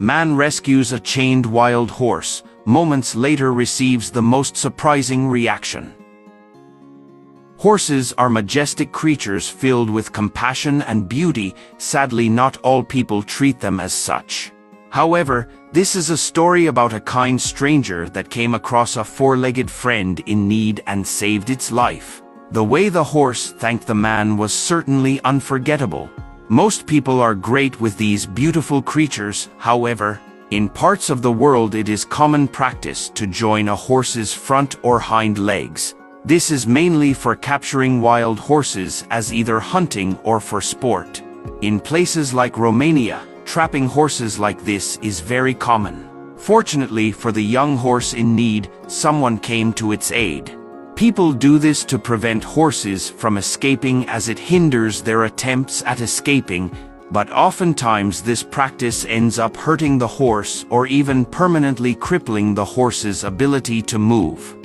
Man rescues a chained wild horse, moments later receives the most surprising reaction. Horses are majestic creatures filled with compassion and beauty. Sadly, not all people treat them as such. However, this is a story about a kind stranger that came across a four-legged friend in need and saved its life. The way the horse thanked the man was certainly unforgettable. Most people are great with these beautiful creatures. However, in parts of the world it is common practice to join a horse's front or hind legs. This is mainly for capturing wild horses as either hunting or for sport. In places like Romania, trapping horses like this is very common. Fortunately for the young horse in need, someone came to its aid. People do this to prevent horses from escaping as it hinders their attempts at escaping, but oftentimes this practice ends up hurting the horse or even permanently crippling the horse's ability to move.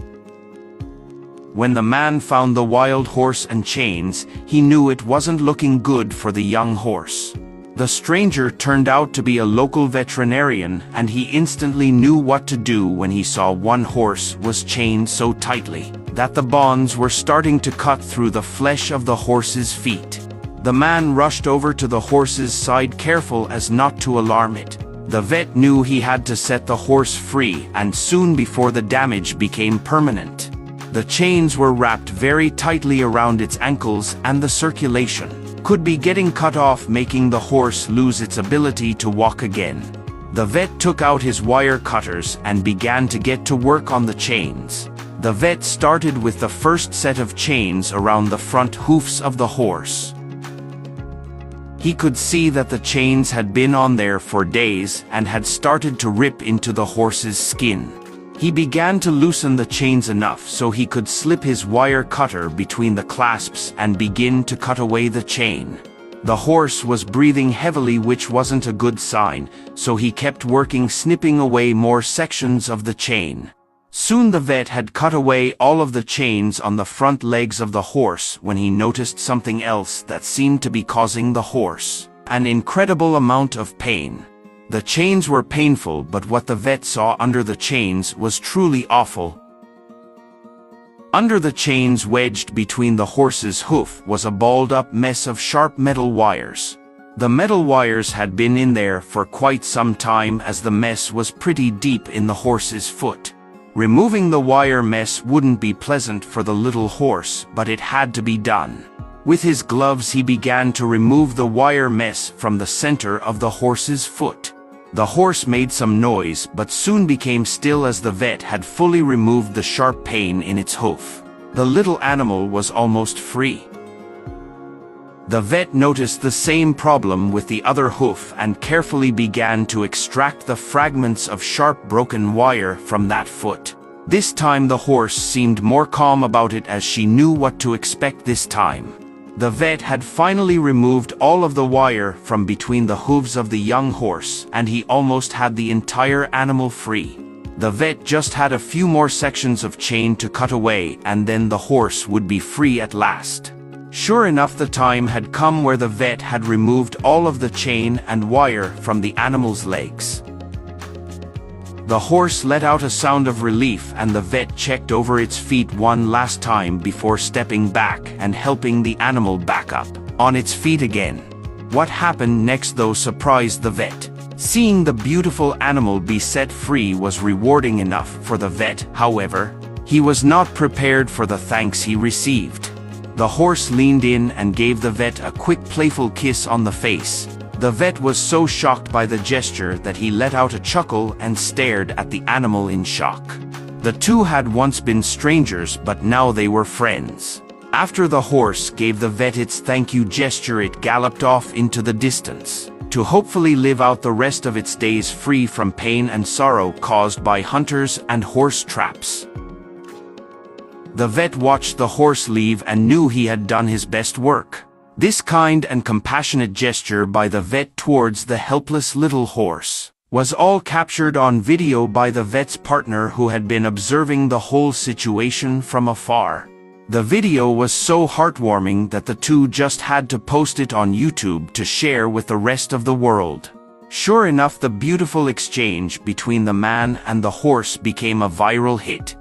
When the man found the wild horse and chains, he knew it wasn't looking good for the young horse. The stranger turned out to be a local veterinarian, and he instantly knew what to do when he saw one horse was chained so tightly that the bonds were starting to cut through the flesh of the horse's feet. The man rushed over to the horse's side, careful as not to alarm it. The vet knew he had to set the horse free, and soon before the damage became permanent. The chains were wrapped very tightly around its ankles, and the circulation could be getting cut off, making the horse lose its ability to walk again. The vet took out his wire cutters and began to get to work on the chains. The vet started with the first set of chains around the front hoofs of the horse. He could see that the chains had been on there for days and had started to rip into the horse's skin. He began to loosen the chains enough so he could slip his wire cutter between the clasps and begin to cut away the chain. The horse was breathing heavily, which wasn't a good sign, so he kept working, snipping away more sections of the chain. Soon the vet had cut away all of the chains on the front legs of the horse when he noticed something else that seemed to be causing the horse an incredible amount of pain. The chains were painful, but what the vet saw under the chains was truly awful. Under the chains, wedged between the horse's hoof, was a balled-up mess of sharp metal wires. The metal wires had been in there for quite some time, as the mess was pretty deep in the horse's foot. Removing the wire mess wouldn't be pleasant for the little horse, but it had to be done. With his gloves he began to remove the wire mess from the center of the horse's foot. The horse made some noise, but soon became still as the vet had fully removed the sharp pain in its hoof. The little animal was almost free. The vet noticed the same problem with the other hoof and carefully began to extract the fragments of sharp broken wire from that foot. This time the horse seemed more calm about it, as she knew what to expect this time. The vet had finally removed all of the wire from between the hooves of the young horse, and he almost had the entire animal free. The vet just had a few more sections of chain to cut away, and then the horse would be free at last. Sure enough, the time had come where the vet had removed all of the chain and wire from the animal's legs. The horse let out a sound of relief, and the vet checked over its feet one last time before stepping back and helping the animal back up on its feet again. What happened next, though, surprised the vet. Seeing the beautiful animal be set free was rewarding enough for the vet. However, he was not prepared for the thanks he received. The horse leaned in and gave the vet a quick, playful kiss on the face. The vet was so shocked by the gesture that he let out a chuckle and stared at the animal in shock. The two had once been strangers, but now they were friends. After the horse gave the vet its thank you gesture, it galloped off into the distance to hopefully live out the rest of its days free from pain and sorrow caused by hunters and horse traps. The vet watched the horse leave and knew he had done his best work. This kind and compassionate gesture by the vet towards the helpless little horse was all captured on video by the vet's partner, who had been observing the whole situation from afar. The video was so heartwarming that the two just had to post it on YouTube to share with the rest of the world. Sure enough, the beautiful exchange between the man and the horse became a viral hit.